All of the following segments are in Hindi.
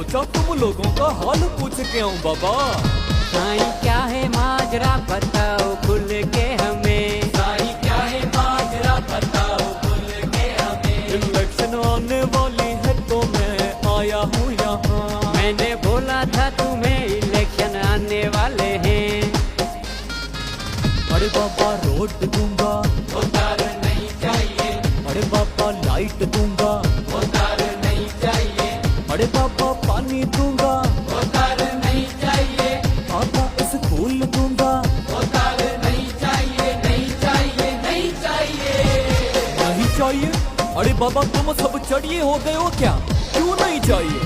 सोचा तुम लोगों का हाल पूछ के आऊं बाबा। साईं क्या है माजरा बताओ खुल के हमें, साईं क्या है माजरा बताओ खुल के हमें। इलेक्शन आने वाली है तो मैं आया हूँ यहाँ। मैंने बोला था तुम्हें इलेक्शन आने वाले हैं। अरे बाबा रोड दूंगा, वो तार नहीं चाहिए। अरे बाबा लाइट दूंगा, वो तार नहीं चाहिए। अरे बाबा पानी दूंगा, वो तार नहीं चाहिए। बाबा स्कूल दूंगा, वो तार नहीं चाहिए, नहीं चाहिए, नहीं चाहिए। नहीं चाहिए। अरे बाबा तुम सब चढ़िए हो गए हो क्या, क्यों नहीं चाहिए?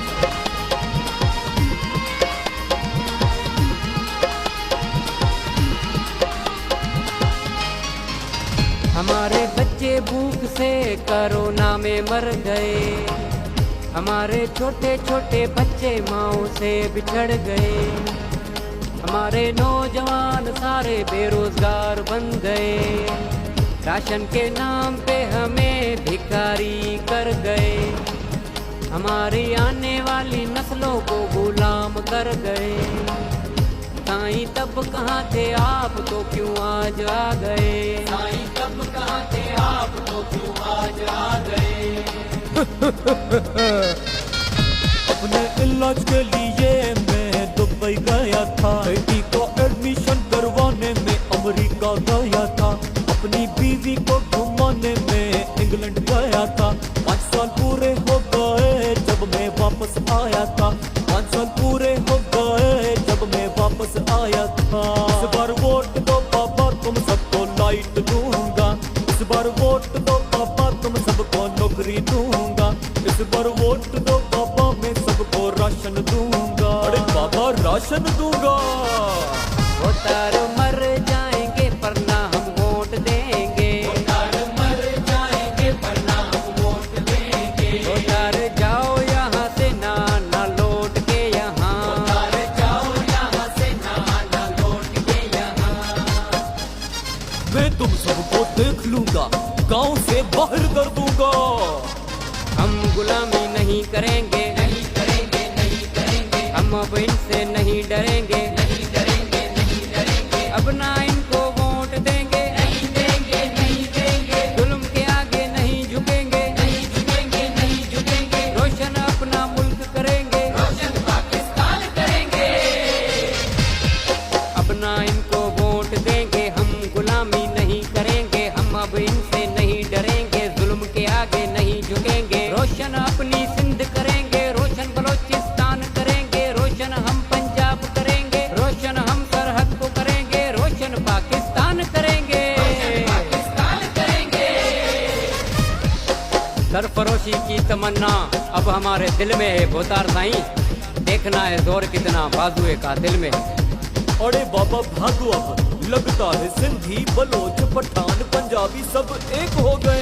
हमारे बच्चे भूख से कोरोना में मर गए। हमारे छोटे छोटे बच्चे माँओं से बिछड़ गए। हमारे नौजवान सारे बेरोजगार बन गए। राशन के नाम पे हमें भिखारी कर गए। हमारी आने वाली नस्लों को गुलाम कर गए। साईं तब कहाँ थे आप तो क्यों आज आ गए। साईं तब कहाँ थे आप तो क्यों आज आ गए। अपने इलाज के लिए मैं दुबई गया था। बेटी को एडमिशन करवाने में अमेरिका गया था। अपनी बीवी को घुमाने में इंग्लैंड गया था। 5 साल पूरे हो गए जब मैं वापस आया था। 5 साल पूरे हो गए जब मैं वापस आया था। इस बार वोट दो पापा तुम सबको लाइट दूंगा। इस बार वोट दो पापा तुम सबको नौकरी दूंगा। इस बार वोट दो पापा मैं सबको राशन दूंगा। अरे बाबा राशन दूंगा। वो तार मर जाएंगे पर ना हम वोट देंगे। वो तार मर जाएंगे पर ना हम वोट देंगे। वो तार जाओ यहाँ से ना लौट के यहाँ। वो तार जाओ यहाँ से ना लौट के यहाँ। मैं तुम सबको देख लूंगा, गांव से बाहर कर दूंगा। हम गुलामी नहीं करेंगे, नहीं करेंगे, नहीं करेंगे। हम अब इनसे नहीं डरेंगे, नहीं डरेंगे, नहीं डरेंगे। अब ना इनको वोट देंगे, नहीं देंगे, नहीं देंगे। जुल्म के आगे नहीं झुकेंगे, नहीं झुकेंगे, नहीं झुकेंगे। रोशन अपना मुल्क करेंगे, रोशन पाकिस्तान करेंगे। अब ना इनको वोट देंगे, हम गुलामी नहीं करेंगे। हम अब इनसे नहीं डरेंगे, जुल्म के आगे नहीं झुकेंगे। रोशन अपनी सिंध करेंगे, रोशन बलोचिस्तान करेंगे। रोशन हम पंजाब करेंगे, रोशन हम सरहद को करेंगे। रोशन पाकिस्तान करेंगे, पाकिस्तान करेंगे। सरफरोशी की तमन्ना अब हमारे दिल में है। भोतार साईं देखना है जोर कितना बाजुए का दिल में है। अरे बाबा भागो अब, लगता है सिंधी बलोच पठान पंजाबी सब एक हो गए